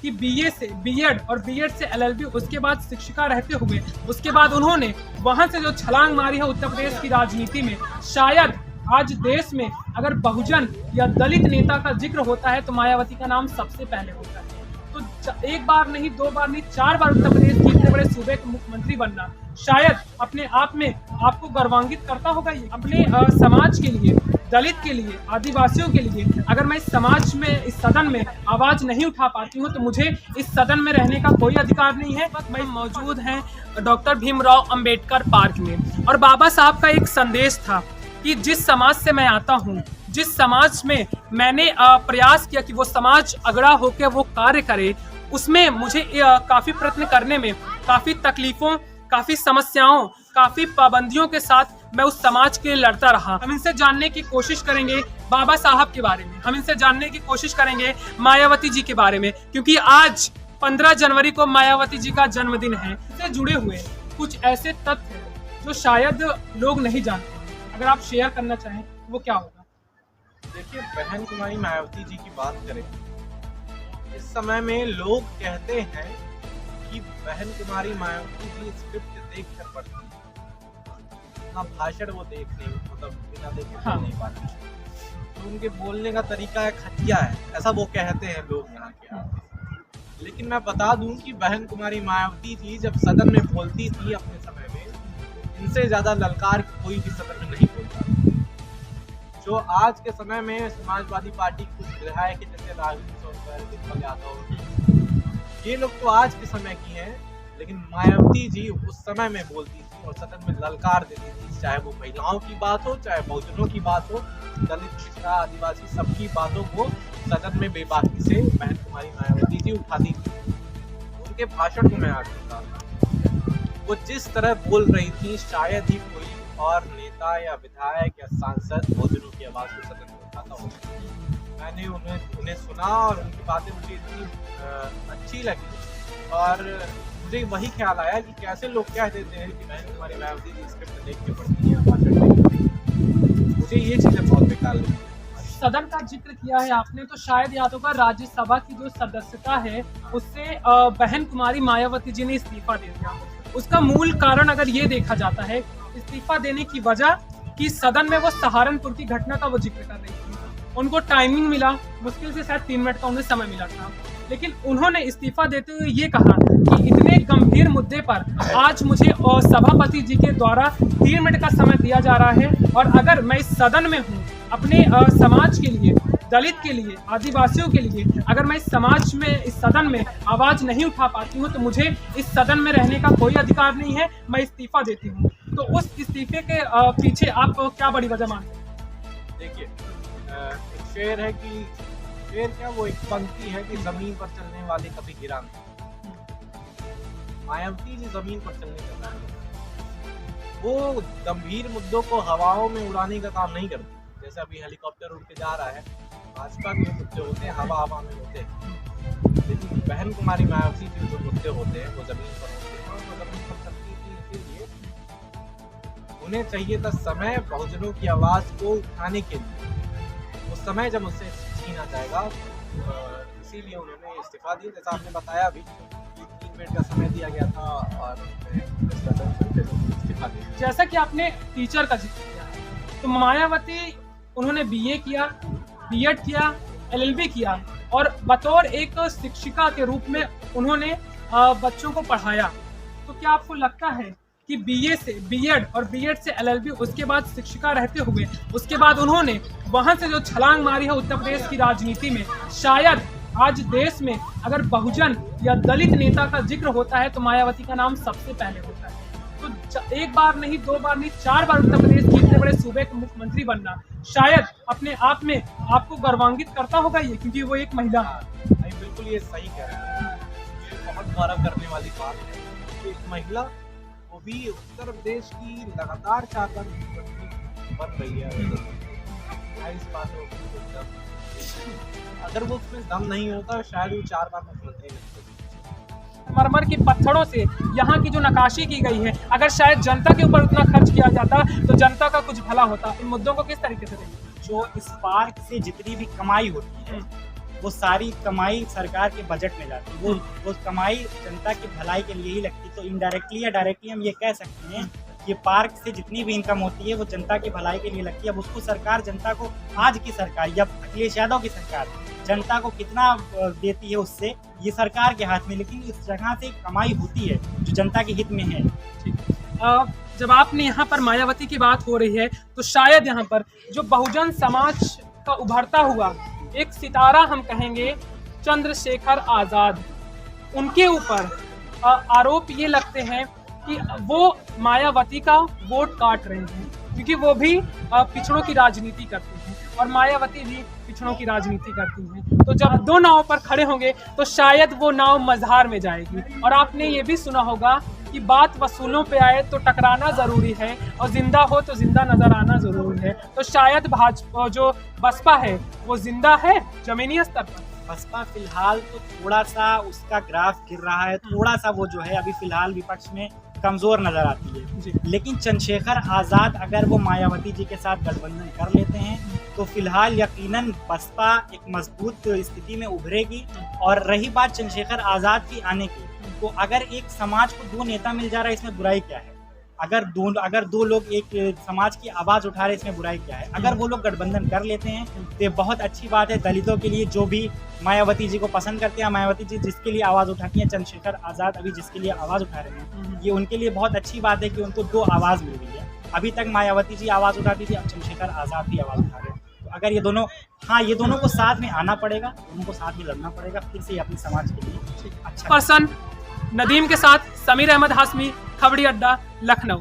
कि बीए से बीएड और बीएड से एलएलबी, उसके बाद शिक्षिका रहते हुए उसके बाद उन्होंने वहां से जो छलांग मारी है उत्तर प्रदेश की राजनीति में, शायद आज देश में अगर बहुजन या दलित नेता का जिक्र होता है तो मायावती का नाम सबसे पहले होता है। तो एक बार नहीं, दो बार नहीं, 4 बार उत्तर प्रदेश के इतने बड़े सूबे के मुख्यमंत्री बनना शायद अपने आप में आपको गर्वान्वित करता होगा। ये अपने समाज के लिए, दलित के लिए, आदिवासियों के लिए अगर मैं इस समाज में, इस सदन में आवाज नहीं उठा पाती हूँ तो मुझे इस सदन में रहने का कोई अधिकार नहीं है। मैं मौजूद हैं डॉक्टर भीमराव अंबेडकर पार्क में, और बाबा साहब का एक संदेश था कि जिस समाज से मैं आता हूँ, जिस समाज में मैंने प्रयास किया कि वो समाज अगड़ा होकर वो कार्य करे, उसमें मुझे काफ़ी प्रयत्न करने में, काफ़ी तकलीफ़ों, काफ़ी समस्याओं, काफ़ी पाबंदियों के साथ मैं उस समाज के लिए लड़ता रहा। हम इनसे जानने की कोशिश करेंगे बाबा साहब के बारे में, हम इनसे जानने की कोशिश करेंगे मायावती जी के बारे में, क्योंकि आज 15 जनवरी को मायावती जी का जन्मदिन है। इससे जुड़े हुए कुछ ऐसे तथ्य हैं जो शायद लोग नहीं जानते। अगर आप शेयर करना चाहें वो क्या होगा? देखिए, बहन कुमारी मायावती जी की बात करें, इस समय में लोग कहते हैं कि बहन कुमारी मायावती जी स्क्रिप्ट देख कर पढ़ती हैं, ना भाषण वो देख नहीं, मतलब बिना देखे पढ़ नहीं पाती। तो उनके बोलने का तरीका है खटिया है, ऐसा वो कहते हैं लोग यहाँ के। लेकिन मैं बता दूं कि बहन कुमारी मायावती जी जब सदन में बोलती थी अपने समय में, इनसे ज्यादा ललकार कोई भी सदन में नहीं बोलता। जो आज के समय में समाजवादी पार्टी के कुछ विधायक है, जैसे राजनीति सोनकर, दीपक यादव, ये लोग तो आज के समय की हैं, लेकिन मायावती जी उस समय में बोलती थी और सदन में ललकार देती थी। चाहे वो महिलाओं की बात हो, चाहे बहुजनों की बात हो, दलित, पिछड़ा, आदिवासी, सबकी बातों को सदन में बेबाकी से बहन कुमारी मायावती जी उठाती थी। उनके भाषण को मैं आज बताता, वो जिस तरह बोल रही थी, शायद ही कोई और नेता या विधायक या सांसद बहुजनों की आवाज को सदन में उठाता होगा। मैंने उन्हें सुना और उनकी बातें मुझे इतनी अच्छी लगी, और मुझे वही ख्याल आया कि कैसे लोग कह देते हैं कि बहन कुमारी मायावती जी स्क्रिप्ट देख के पढ़ती है, भाषण देख। मुझे ये चीजें बहुत बेकार लगी। सदन का जिक्र किया है आपने, तो शायद याद होगा राज्यसभा की जो सदस्यता है उससे बहन कुमारी मायावती जी ने इस्तीफा दे दिया। उसका मूल कारण अगर ये देखा जाता है, इस्तीफा देने की वजह कि सदन में वो सहारनपुर की घटना का वो जिक्र कर रही थी। उनको टाइमिंग मिला, मुश्किल से शायद 3 मिनट का उन्हें समय मिला था, लेकिन उन्होंने इस्तीफा देते हुए ये कहा कि इतने गंभीर मुद्दे पर आज मुझे सभापति जी के द्वारा 3 मिनट का समय दिया जा रहा है, और अगर मैं इस सदन में हूँ अपने समाज के लिए, दलित के लिए, आदिवासियों के लिए, अगर मैं इस समाज में, इस सदन में आवाज नहीं उठा पाती हूँ तो मुझे इस सदन में रहने का कोई अधिकार नहीं है, मैं इस्तीफा देती हूँ। तो उस इस्तीफे के पीछे आप क्या बड़ी वजह मानते हैं? देखिए, एक शेर है कि, शेर क्या, वो एक पंक्ति है कि जमीन पर चलने वाले कभी गिरा नहीं। मायावती जी जमीन पर चलने का काम करती, वो गंभीर मुद्दों को हवाओं में उड़ाने का काम नहीं करती। जैसे अभी हेलीकॉप्टर उड़ के जा रहा है, भाजपा के मुद्दे होते हैं हवा में होते हैं, लेकिन बहन कुमारी मायावती जी जो मुद्दे होते हैं वो जमीन पर होते हैं, और वो जमीन पर चलती थी। इसीलिए उन्हें चाहिए था समय बहुजनों की आवाज को उठाने के लिए, उस समय जब उससे छीना जाएगा, इसीलिए उन्होंने इस्तीफा दिया। जैसा आपने बताया अभी कि 3 मिनट का समय दिया गया था और इस्तीफा दिया। जैसा कि आपने टीचर का जिक्र किया, तो मायावती उन्होंने बीए किया, बीएड किया, एलएलबी किया, और बतौर एक शिक्षिका के रूप में उन्होंने बच्चों को पढ़ाया। तो क्या आपको लगता है कि बीए से बीएड और बीएड से एलएलबी, उसके बाद शिक्षिका रहते हुए उसके बाद उन्होंने वहां से जो छलांग मारी है उत्तर प्रदेश की राजनीति में, शायद आज देश में अगर बहुजन या दलित नेता का जिक्र होता है तो मायावती का नाम सबसे पहले होता है। तो एक बार नहीं, दो बार नहीं, 4 बार उत्तर प्रदेश के इतने बड़े सूबे के मुख्यमंत्री बनना शायद अपने आप में आपको गर्वान्वित करता होगा ये, क्योंकि वो एक महिला है। नहीं, बिल्कुल ये सही कह रहे हैं। ये बहुत गौरव करने वाली बात है कि एक महिला, वो भी उत्तर प्रदेश की लगातार 4 बार मुख्यमंत्री बन रही है। इस बात में अगर वो उसमें दम नहीं होता शायद वो 4 बार मुख्यमंत्री नहीं होती। मरमर के पत्थरों से यहाँ की जो नक्काशी की गई है, अगर शायद जनता के ऊपर उतना खर्च किया जाता तो जनता का कुछ भला होता। इन मुद्दों को किस तरीके से देखते हैं? जो इस पार्क से जितनी भी कमाई होती है वो सारी कमाई सरकार के बजट में जाती है। वो कमाई जनता की भलाई के लिए ही लगती है। तो इनडायरेक्टली या डायरेक्टली हम ये कह सकते हैं कि पार्क से जितनी भी इनकम होती है वो जनता की भलाई के लिए लगती है। अब उसको सरकार जनता को, आज की सरकार या अखिलेश यादव की सरकार जनता को कितना देती है उससे ये सरकार के हाथ में, लेकिन इस जगह से कमाई होती है जो जनता के हित में है। जब आपने यहाँ पर मायावती की बात हो रही है तो शायद यहाँ पर जो बहुजन समाज का उभरता हुआ एक सितारा हम कहेंगे चंद्रशेखर आजाद, उनके ऊपर आरोप ये लगते हैं कि वो मायावती का वोट काट रहे हैं, क्योंकि वो भी पिछड़ों की राजनीति करते हैं और मायावती भी पिछड़ों की राजनीति करती हैं। तो जब दो नाव पर खड़े होंगे तो शायद वो नाव मझधार में जाएगी। और आपने ये भी सुना होगा कि बात वसूलों पे आए तो टकराना जरूरी है और जिंदा हो तो जिंदा नजर आना जरूरी है। तो शायद भाजपा जो बसपा है वो जिंदा है जमीनी स्तर पर। बसपा फिलहाल तो थोड़ा सा उसका ग्राफ गिर रहा है, थोड़ा सा वो जो है अभी फिलहाल विपक्ष में कमजोर नजर आती है। लेकिन चंद्रशेखर आजाद अगर वो मायावती जी के साथ गठबंधन कर लेते हैं तो फिलहाल यकीनन बसपा एक मजबूत स्थिति में उभरेगी। और रही बात चंद्रशेखर आजाद की आने की, तो अगर एक समाज को दो नेता मिल जा रहा है इसमें बुराई क्या है? अगर दो लोग एक समाज की आवाज उठा रहे इसमें बुराई क्या है? अगर वो लोग गठबंधन कर लेते हैं तो ये बहुत अच्छी बात है दलितों के लिए, जो भी मायावती जी को पसंद करते हैं। मायावती जी जिसके लिए आवाज उठाती हैं, चंद्रशेखर आजाद अभी जिसके लिए आवाज उठा रहे हैं, ये उनके लिए बहुत अच्छी बात है कि उनको दो आवाज मिल गई है। अभी तक मायावती जी आवाज उठाती थी, अब चंद्रशेखर आजाद भी आवाज उठा रहे हैं। तो अगर ये दोनों को साथ में आना पड़ेगा, दोनों को साथ में लड़ना पड़ेगा, फिर से अपने समाज के लिए अच्छा। पर्सन नदीम के साथ समीर अहमद हाशमी, खबरी अड्डा, लखनऊ।